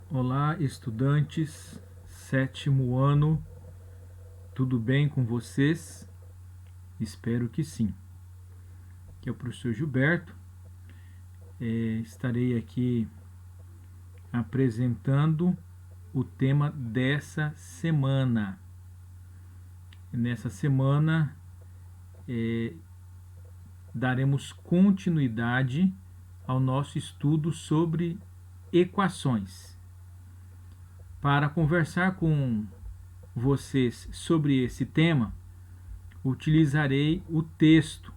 Olá, estudantes, sétimo ano, tudo bem com vocês? Espero que sim. Aqui é o professor Gilberto. Estarei aqui apresentando o tema dessa semana. Nessa semana, daremos continuidade ao nosso estudo sobre equações. Para conversar com vocês sobre esse tema, utilizarei o texto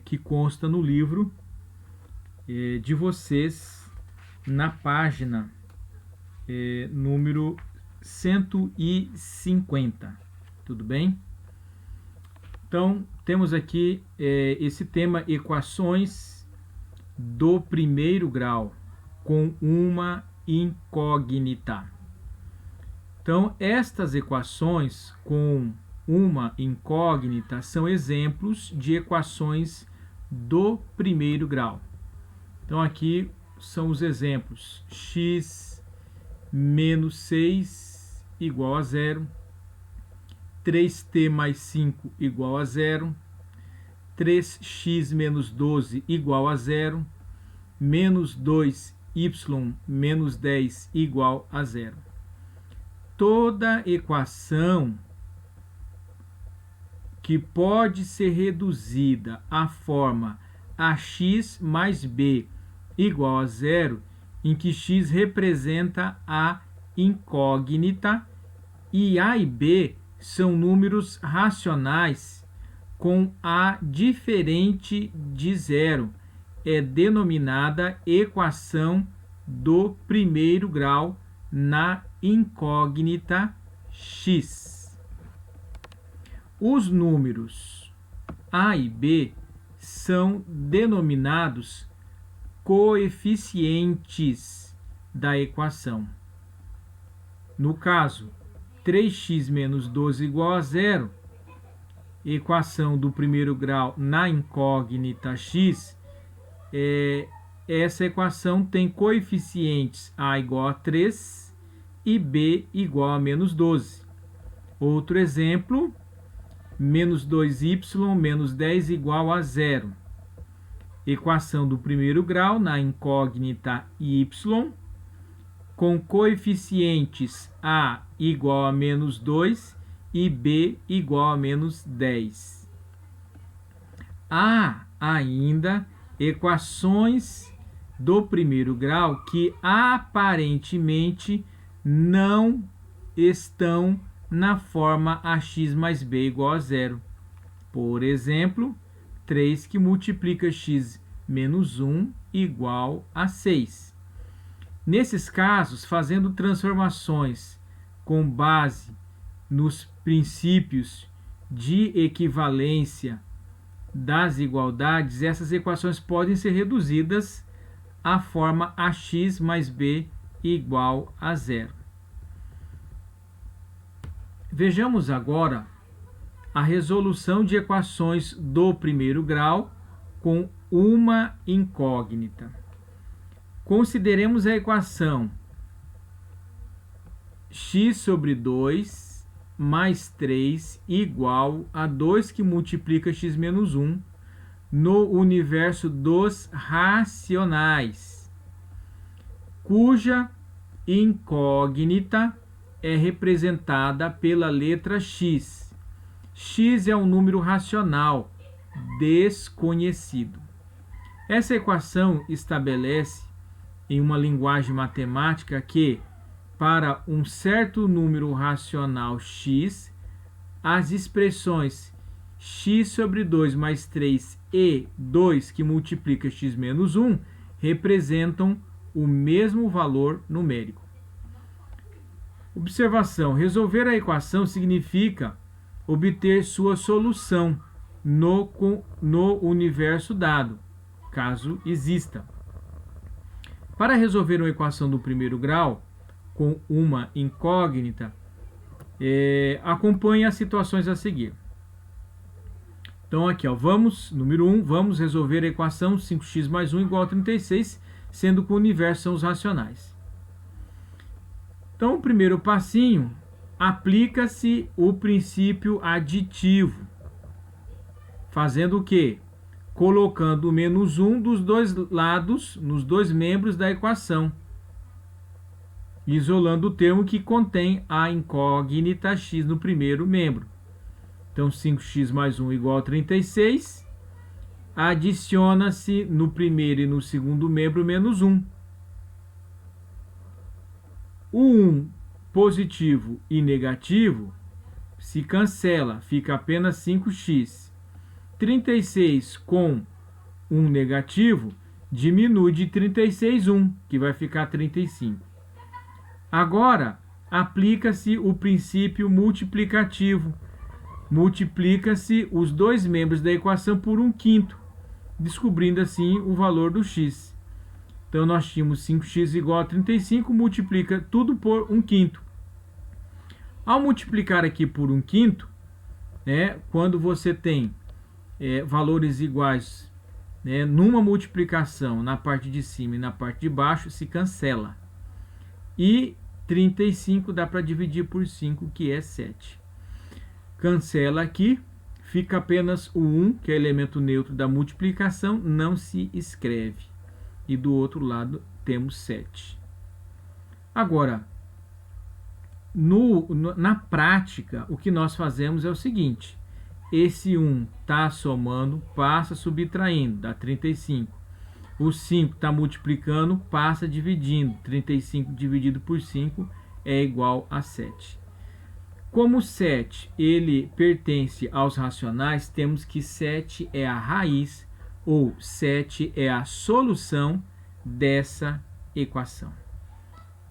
que consta no livro de vocês, na página número 150. Tudo bem? Então, temos aqui esse tema, equações do primeiro grau com uma incógnita. Então, estas equações com uma incógnita são exemplos de equações do primeiro grau. Então, aqui são os exemplos: x menos 6 igual a 0, 3t mais 5 igual a 0, 3x menos 12 igual a 0, menos 2y menos 10 igual a 0. Toda equação que pode ser reduzida à forma ax mais b igual a 0, em que x representa a incógnita e a e b são números racionais com a diferente de 0, é denominada equação do primeiro grau na incógnita x. Os números a e b são denominados coeficientes da equação. No caso, 3x menos 12 igual a 0, equação do primeiro grau na incógnita x, essa equação tem coeficientes a igual a 3 e b igual a menos 12. Outro exemplo, menos 2y menos 10 igual a 0. Equação do primeiro grau na incógnita y, com coeficientes a igual a menos 2 e b igual a menos 10. Há ainda equações do primeiro grau que aparentemente não estão na forma ax mais b igual a 0. Por exemplo, 3 que multiplica x menos 1 igual a 6. Nesses casos, fazendo transformações com base nos princípios de equivalência das igualdades, essas equações podem ser reduzidas à forma ax mais b igual a 0. Vejamos agora a resolução de equações do primeiro grau com uma incógnita. Consideremos a equação x sobre 2 mais 3 igual a 2 que multiplica x menos 1 no universo dos racionais, cuja incógnita é representada pela letra x. X é um número racional desconhecido. Essa equação estabelece, em uma linguagem matemática, que para um certo número racional x, as expressões x sobre 2 mais 3 e 2 que multiplica x menos 1 representam o mesmo valor numérico. Observação: resolver a equação significa obter sua solução no universo dado, caso exista. Para resolver uma equação do primeiro grau com uma incógnita, acompanhe as situações a seguir. Então aqui, número 1, vamos resolver a equação 5x mais 1 igual a 36, sendo que o universo são os racionais. Então, o primeiro passinho, aplica-se o princípio aditivo. Fazendo o quê? Colocando o menos 1 dos dois lados, nos dois membros da equação. Isolando o termo que contém a incógnita x no primeiro membro. Então, 5x mais 1 igual a 36. Adiciona-se no primeiro e no segundo membro menos 1. O 1 positivo e negativo se cancela, fica apenas 5x. 36 com 1 negativo diminui de 36, 1, que vai ficar 35. Agora, aplica-se o princípio multiplicativo. Multiplica-se os dois membros da equação por 1/5, descobrindo assim o valor do x. Então, nós tínhamos 5x igual a 35, multiplica tudo por 1/5. Ao multiplicar aqui por 1/5, quando você tem valores iguais, numa multiplicação na parte de cima e na parte de baixo, se cancela. E 35 dá para dividir por 5, que é 7. Cancela aqui, fica apenas o 1, que é elemento neutro da multiplicação, não se escreve. E do outro lado temos 7. Agora, na prática, o que nós fazemos é o seguinte: esse 1 está somando, passa subtraindo, dá 35. O 5 está multiplicando, passa dividindo. 35 dividido por 5 é igual a 7. Como 7 ele pertence aos racionais, temos que 7 é a raiz, ou 7 é a solução dessa equação.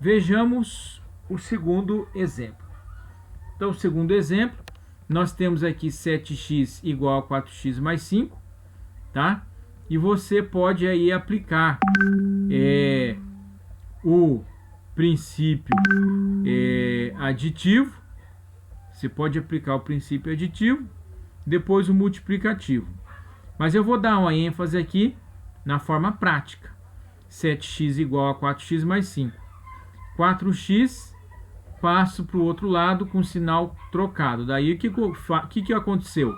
Vejamos o segundo exemplo. Então, o segundo exemplo, nós temos aqui 7x igual a 4x mais 5, tá? E você pode aí aplicar o princípio aditivo. Você pode aplicar o princípio aditivo, depois o multiplicativo. Mas eu vou dar uma ênfase aqui na forma prática. 7x igual a 4x mais 5. 4x, passo para o outro lado com sinal trocado. Daí o que aconteceu?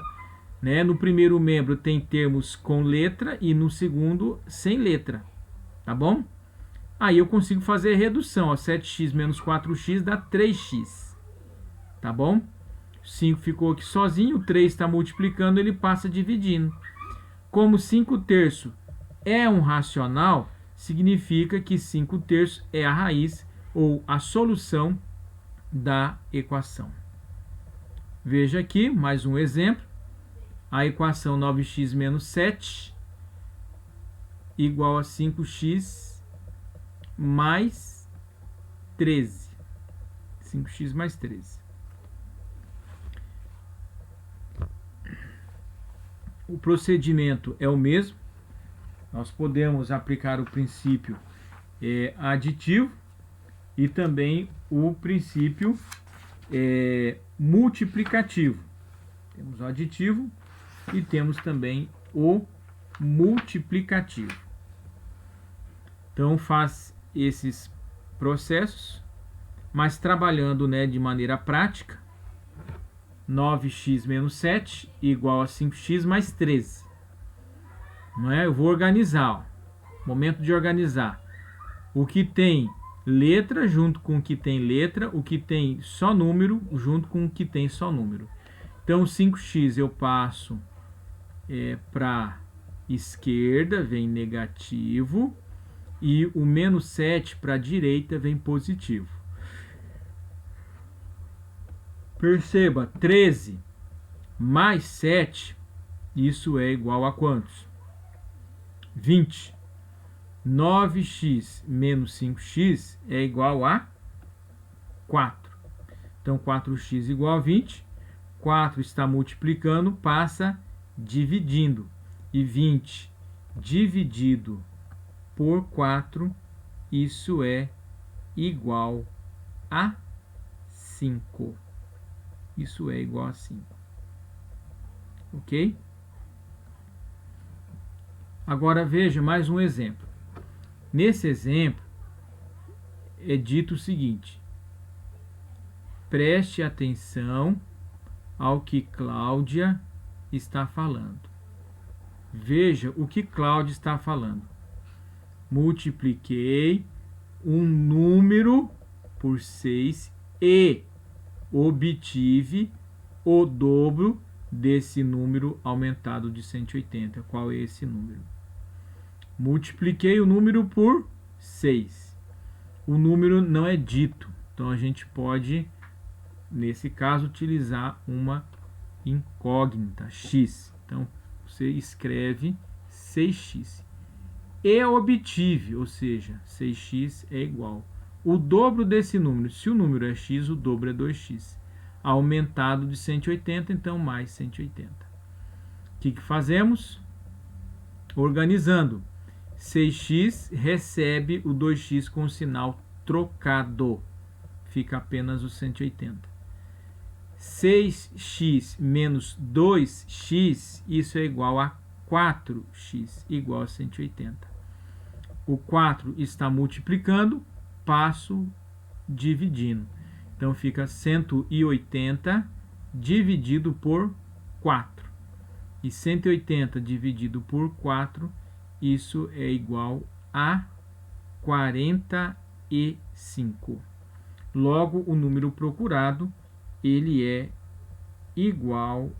No primeiro membro tem termos com letra e no segundo sem letra. Tá bom? Aí eu consigo fazer a redução. 7x menos 4x dá 3x. Tá bom? 5 ficou aqui sozinho, o 3 está multiplicando, ele passa dividindo. Como 5/3 é um racional, significa que 5/3 é a raiz ou a solução da equação. Veja aqui mais um exemplo. A equação 9x menos 7 igual a 5x mais 13. 5x mais 13. O procedimento é o mesmo. Nós podemos aplicar o princípio aditivo e também o princípio multiplicativo. Temos o aditivo e temos também o multiplicativo. Então, faz esses processos, mas trabalhando de maneira prática. 9x menos 7 igual a 5x mais 13. Eu vou organizar. Momento de organizar. O que tem letra junto com o que tem letra, o que tem só número junto com o que tem só número. Então, 5x eu passo para esquerda, vem negativo, e o menos 7 para a direita vem positivo. Perceba, 13 mais 7, isso é igual a quantos? 20. 9x menos 5x é igual a 4. Então, 4x igual a 20. 4 está multiplicando, passa dividindo. E 20 dividido por 4, isso é igual a 5. Isso é igual a 5. Ok? Agora veja mais um exemplo. Nesse exemplo é dito o seguinte: Preste atenção ao que Cláudia está falando. Veja o que Cláudia está falando. Multipliquei um número por 6 e obtive o dobro desse número aumentado de 180. Qual é esse número? Multipliquei o número por 6. O número não é dito, então a gente pode, nesse caso, utilizar uma incógnita, x. Então, você escreve 6x. E obtive, ou seja, 6x é igual. O dobro desse número, se o número é x, o dobro é 2x. Aumentado de 180, então mais 180. O que fazemos? Organizando. 6x recebe o 2x com o sinal trocado. Fica apenas o 180. 6x menos 2x, isso é igual a 4x, igual a 180. O 4 está multiplicando, passo dividindo. Então, fica 180 dividido por 4. E 180 dividido por 4, isso é igual a 45. Logo, o número procurado, ele é igual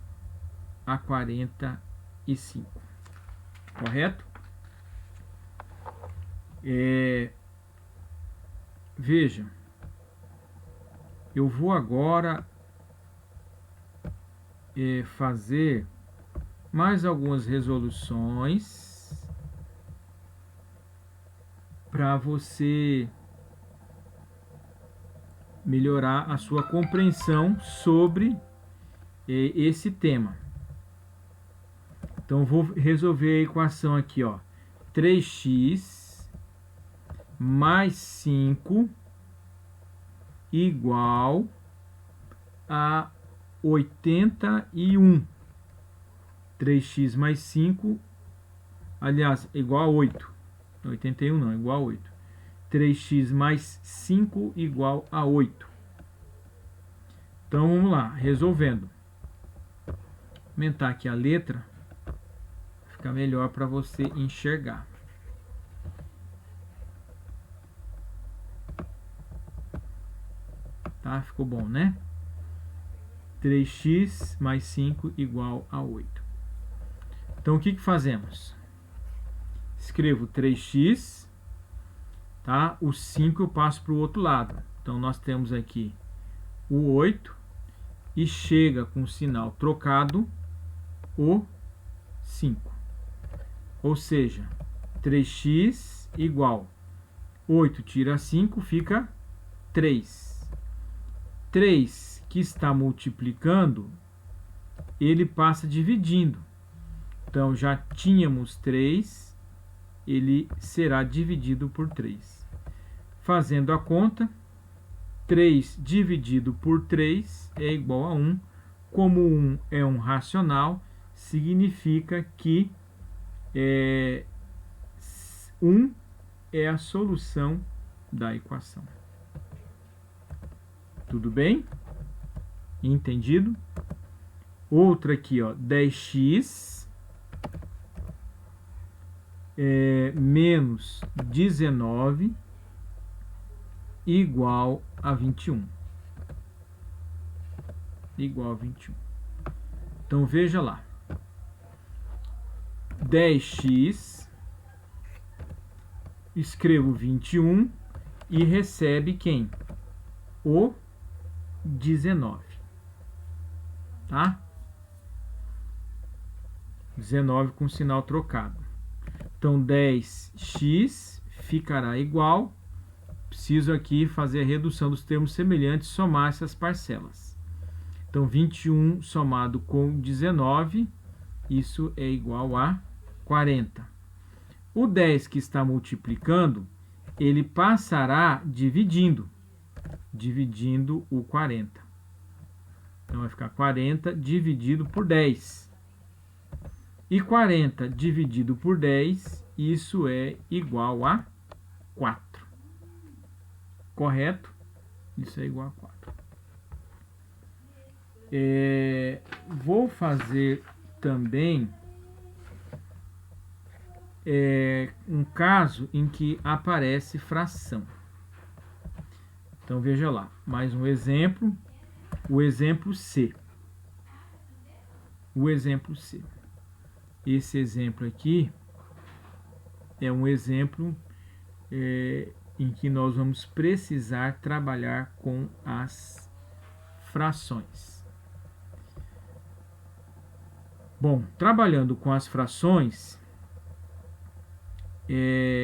a 45. Correto? Veja, eu vou agora fazer mais algumas resoluções para você melhorar a sua compreensão sobre esse tema. Então, vou resolver a equação aqui, ó. 3x mais 5 igual a 81. 3x mais 5, aliás, igual a 8. 81 não, igual a 8. 3x mais 5 igual a 8. Então, vamos lá, resolvendo. Vou aumentar aqui a letra, fica melhor para você enxergar. Tá? Ficou bom, né? 3x mais 5 igual a 8. Então, o que fazemos? Escrevo 3x, tá? O 5 eu passo para o outro lado. Então, nós temos aqui o 8 e chega com o sinal trocado o 5. Ou seja, 3x igual 8 tira 5, fica 3. 3 que está multiplicando, ele passa dividindo. Então, já tínhamos 3, ele será dividido por 3. Fazendo a conta, 3 dividido por 3 é igual a 1. Como 1 é um racional, significa que 1 é a solução da equação. Tudo bem? Entendido? Outra aqui, ó, 10x menos 19 igual a 21. Igual a 21. Então, veja lá. 10x, escrevo 21 e recebe quem? O 19. Tá? 19 com sinal trocado. Então, 10x ficará igual. Preciso aqui fazer a redução dos termos semelhantes, somar essas parcelas. Então, 21 somado com 19, isso é igual a 40. O 10 que está multiplicando, ele passará dividindo o 40. Então, vai ficar 40 dividido por 10. E 40 dividido por 10, isso é igual a 4. Correto? Isso é igual a 4. Vou fazer também um caso em que aparece fração. Então veja lá, mais um exemplo, o exemplo C. Esse exemplo aqui é um exemplo em que nós vamos precisar trabalhar com as frações. Bom, trabalhando com as frações,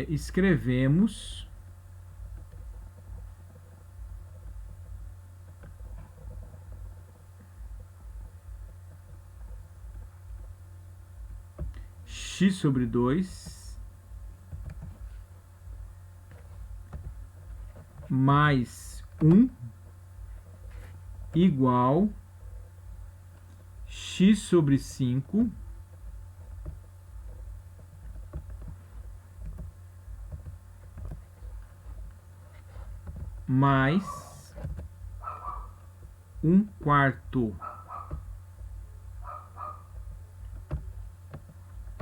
escrevemos x sobre 2 mais 1 igual x sobre 5 mais 1/4.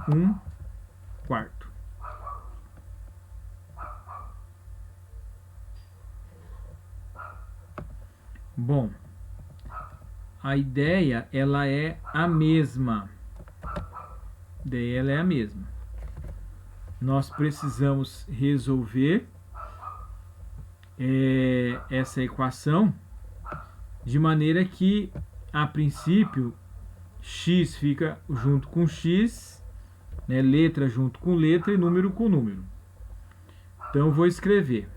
1/4. Bom, a ideia ela é a mesma. Nós precisamos resolver essa equação de maneira que, a princípio, x fica junto com x, né, letra junto com letra e número com número. Então, eu vou escrever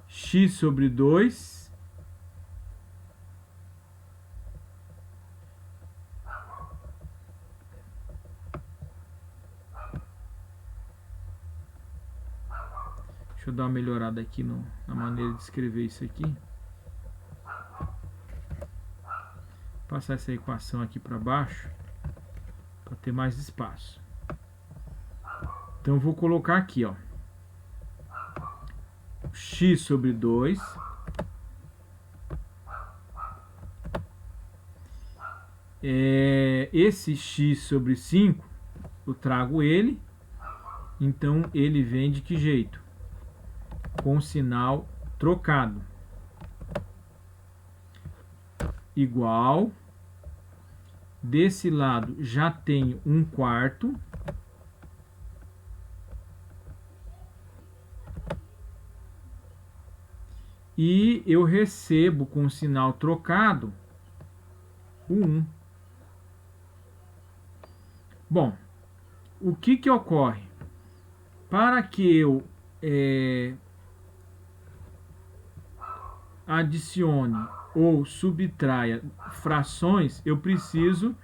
x sobre 2 Deixa eu dar uma melhorada aqui na maneira de escrever isso aqui. Passar essa equação aqui para baixo para ter mais espaço. Então eu vou colocar aqui, ó, x sobre 2 esse x sobre 5 eu trago ele, então ele vem de que jeito? Com sinal trocado, igual, desse lado já tenho 1/4, e eu recebo com sinal trocado o 1. Bom, o que ocorre? Para que eu adicione ou subtraia frações, eu preciso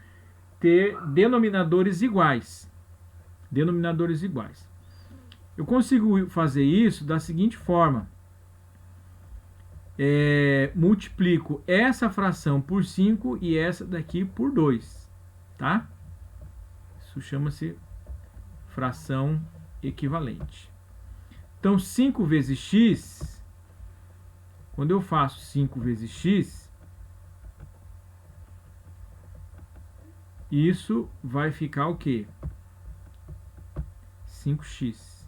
ter denominadores iguais. Eu consigo fazer isso da seguinte forma. Multiplico essa fração por 5 e essa daqui por 2, tá? Isso chama-se fração equivalente. Então, 5 vezes x, quando eu faço 5 vezes x, isso vai ficar o quê? 5x.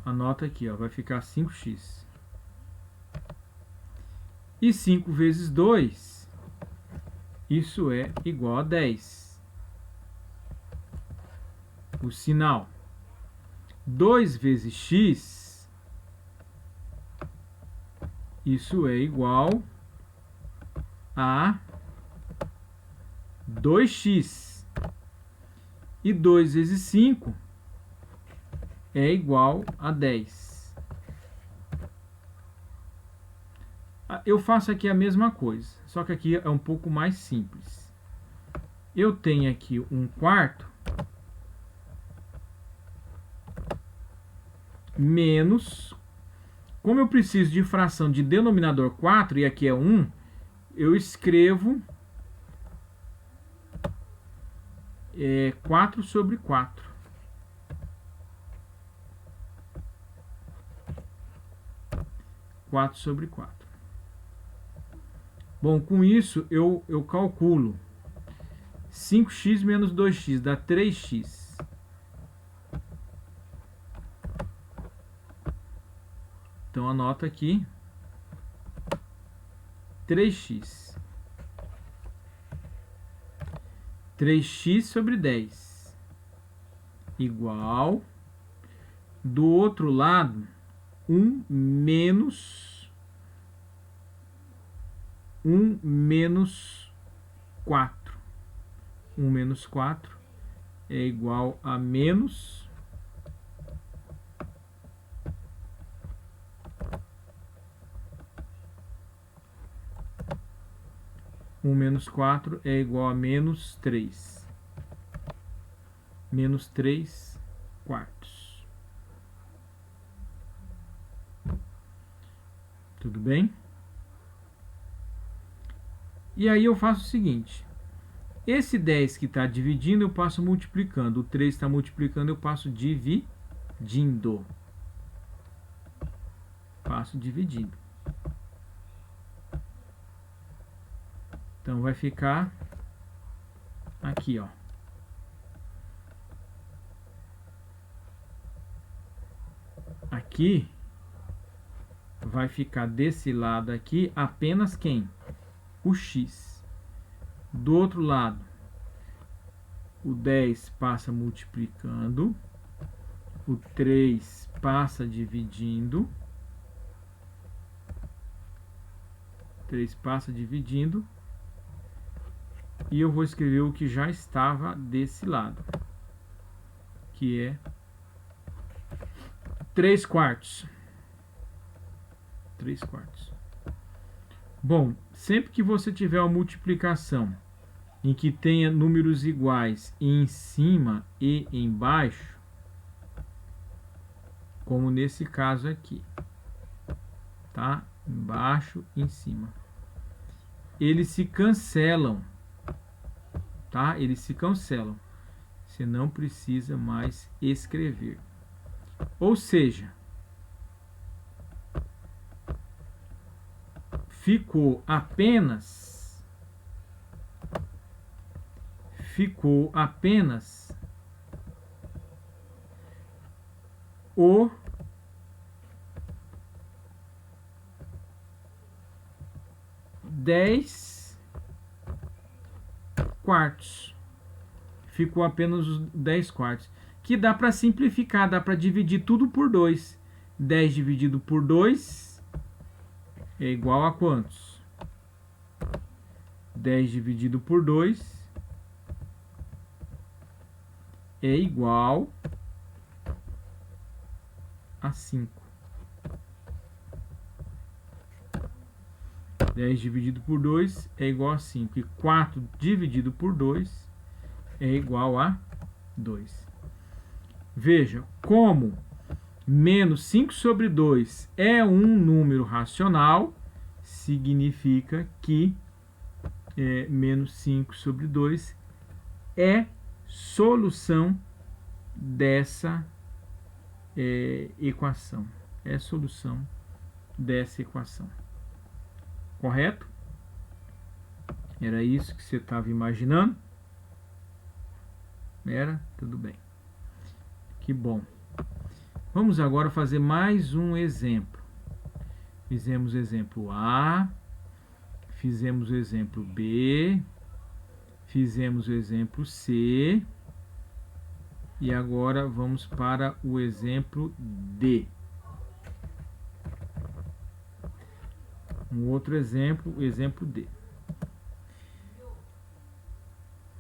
Anota aqui, ó, vai ficar 5x. E 5 vezes 2, isso é igual a 10. O sinal 2 vezes x, isso é igual a 2x. E 2 vezes 5 é igual a 10. Eu faço aqui a mesma coisa, só que aqui é um pouco mais simples. Eu tenho aqui 1/4 menos, Como eu preciso de fração de denominador 4, e aqui é 1, eu escrevo 4 sobre 4. Sobre 4. Bom, com isso eu calculo 5x menos 2x dá 3x. Então anota aqui 3x. 3x sobre 10 igual, do outro lado, 1 menos 4. 1 menos 4 é igual a menos 1 menos 4 é igual a menos 3. Menos 3 quartos. Tudo bem? E aí eu faço o seguinte. Esse 10 que está dividindo, eu passo multiplicando. O 3 está multiplicando, eu passo dividindo. Passo dividindo. Então vai ficar aqui, ó. Aqui vai ficar desse lado aqui apenas quem? O x. Do outro lado, o 10 passa multiplicando, o 3 passa dividindo, 3 passa dividindo, e eu vou escrever o que já estava desse lado, que é 3 quartos. 3 quartos. Bom, sempre que você tiver uma multiplicação em que tenha números iguais em cima e embaixo, como nesse caso aqui, tá? Embaixo e em cima. Eles se cancelam, tá? Eles se cancelam. Você não precisa mais escrever. Ou seja, ficou apenas o dez quartos. Ficou apenas os 10 quartos. Que dá para simplificar, dá para dividir tudo por 2. 10 dividido por 2 é igual a quantos? 10 dividido por 2 é igual a 5. 10 dividido por 2 é igual a 5. E 4 dividido por 2 é igual a 2. Veja, como menos 5 sobre 2 é um número racional, significa que menos 5 sobre 2 é solução dessa equação. É solução dessa equação. Correto? Era isso que você estava imaginando? Era? Tudo bem. Que bom. Vamos agora fazer mais um exemplo. Fizemos o exemplo A, fizemos o exemplo B, fizemos o exemplo C, e agora vamos para o exemplo D. Um outro exemplo, o exemplo D.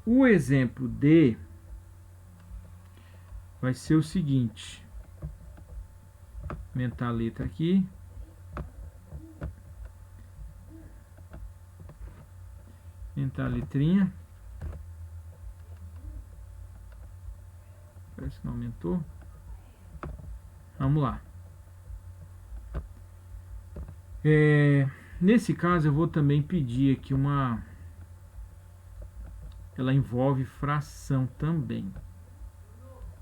O exemplo D vai ser o seguinte. Aumentar a letra aqui. Aumentar a letrinha. Parece que não aumentou. Vamos lá. Nesse caso eu vou também pedir aqui ela envolve fração também,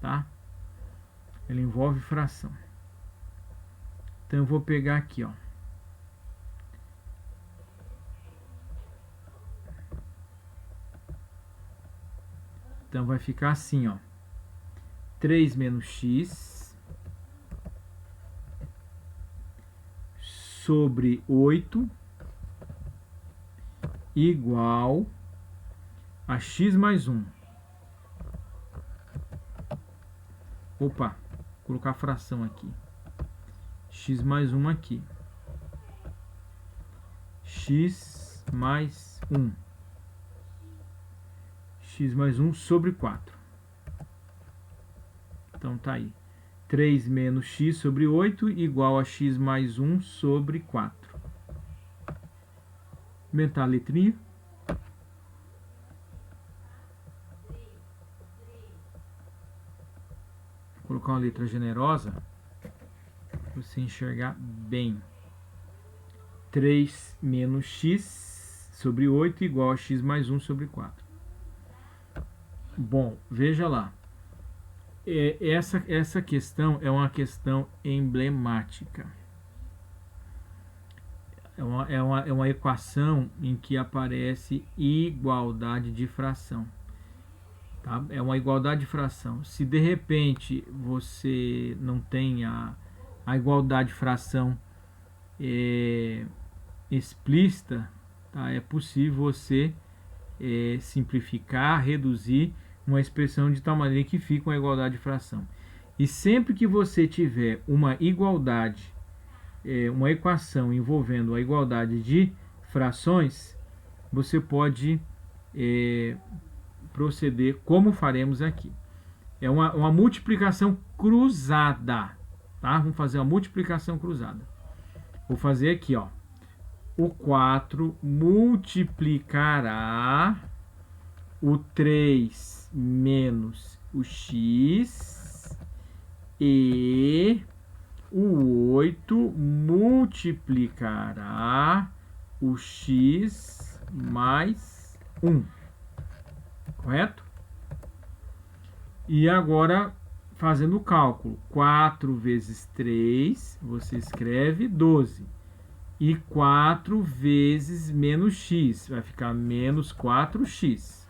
tá? Ela envolve fração. Então eu vou pegar aqui, ó. Então vai ficar assim, ó. 3 menos x sobre 8 igual a x mais 1. Opa, vou colocar a fração aqui. X mais 1 aqui. X mais 1. X mais 1 sobre 4. Então tá aí. 3 menos x sobre 8 igual a x mais 1 sobre 4. Aumentar a letrinha. Vou colocar uma letra generosa para você enxergar bem. 3 menos x sobre 8 igual a x mais 1 sobre 4. Bom, veja lá. Essa questão é uma questão emblemática. É uma equação em que aparece igualdade de fração. Tá? É uma igualdade de fração. Se de repente você não tem a igualdade de fração explícita, tá? É possível você simplificar, reduzir uma expressão de tal maneira que fica uma igualdade de fração. E sempre que você tiver uma igualdade, uma equação envolvendo a igualdade de frações, você pode proceder como faremos aqui. É uma multiplicação cruzada, tá? Vamos fazer uma multiplicação cruzada. Vou fazer aqui, ó. O 4 multiplicará o 3 menos o x e o 8 multiplicará o x mais 1. Correto? E agora, fazendo o cálculo, 4 vezes 3, você escreve 12. E 4 vezes menos x, vai ficar menos 4x.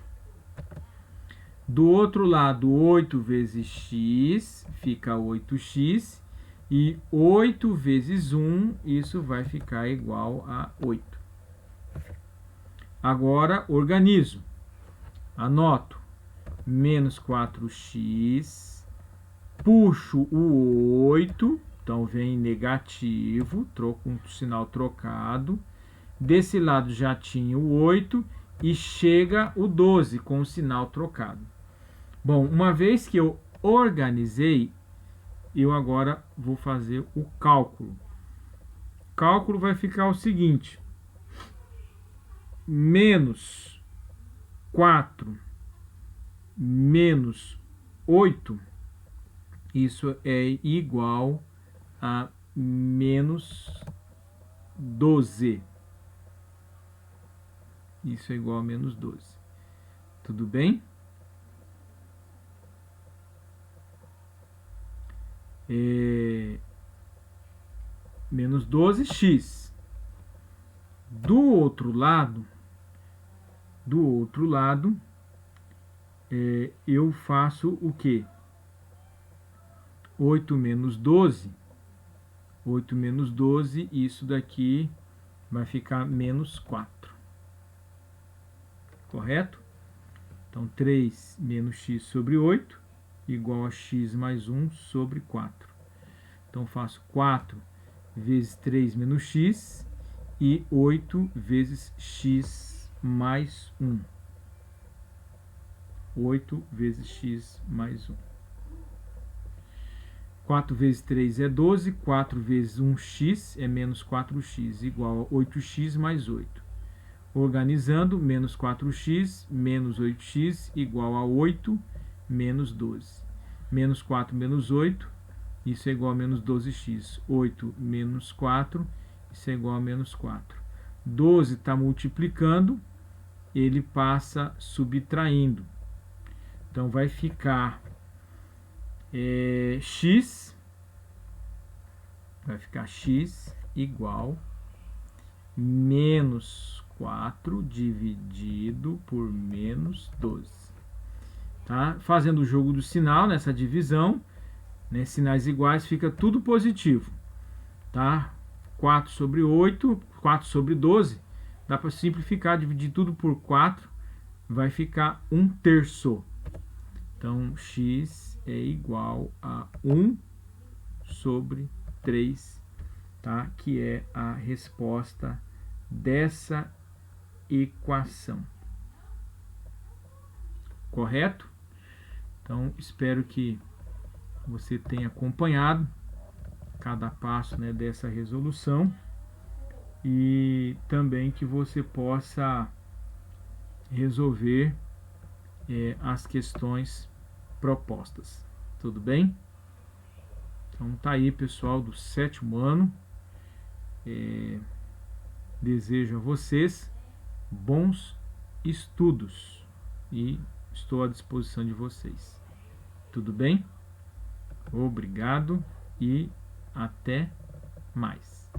Do outro lado, 8 vezes x, fica 8x. E 8 vezes 1, isso vai ficar igual a 8. Agora, organizo. Anoto. Menos 4x. Puxo o 8. Então, vem negativo, troco um sinal trocado. Desse lado já tinha o 8 e chega o 12 com o sinal trocado. Bom, uma vez que eu organizei, eu agora vou fazer o cálculo. O cálculo vai ficar o seguinte. Menos 4 menos 8, isso é igual a menos 12. Isso é igual a menos 12. Tudo bem? Menos 12x. Do outro lado, eu faço o quê? 8 menos 12. 8 menos 12, isso daqui vai ficar menos 4. Correto? Então, 3 menos x sobre 8 igual a x mais 1 sobre 4. Então, faço 4 vezes 3 menos x e 8 vezes x mais 1. 8 vezes x mais 1. 4 vezes 3 é 12, 4 vezes 1x é menos 4x, igual a 8x mais 8. Organizando, menos 4x menos 8x igual a 8 menos 12. Menos 4 menos 8, isso é igual a menos 12x. 8 menos 4, isso é igual a menos 4. 12 está multiplicando, ele passa subtraindo. Então vai ficar x igual menos 4 dividido por menos 12. Tá? Fazendo o jogo do sinal nessa divisão, né, sinais iguais, fica tudo positivo. Tá? 4 sobre 8, 4 sobre 12, dá para simplificar, dividir tudo por 4, vai ficar 1/3. Então, x é igual a 1 sobre 3, tá? Que é a resposta dessa equação. Correto? Então, espero que você tenha acompanhado cada passo, né, dessa resolução e também que você possa resolver as questões propostas. Tudo bem? Então tá aí, pessoal do 7º ano. Desejo a vocês bons estudos e estou à disposição de vocês. Tudo bem? Obrigado e até mais.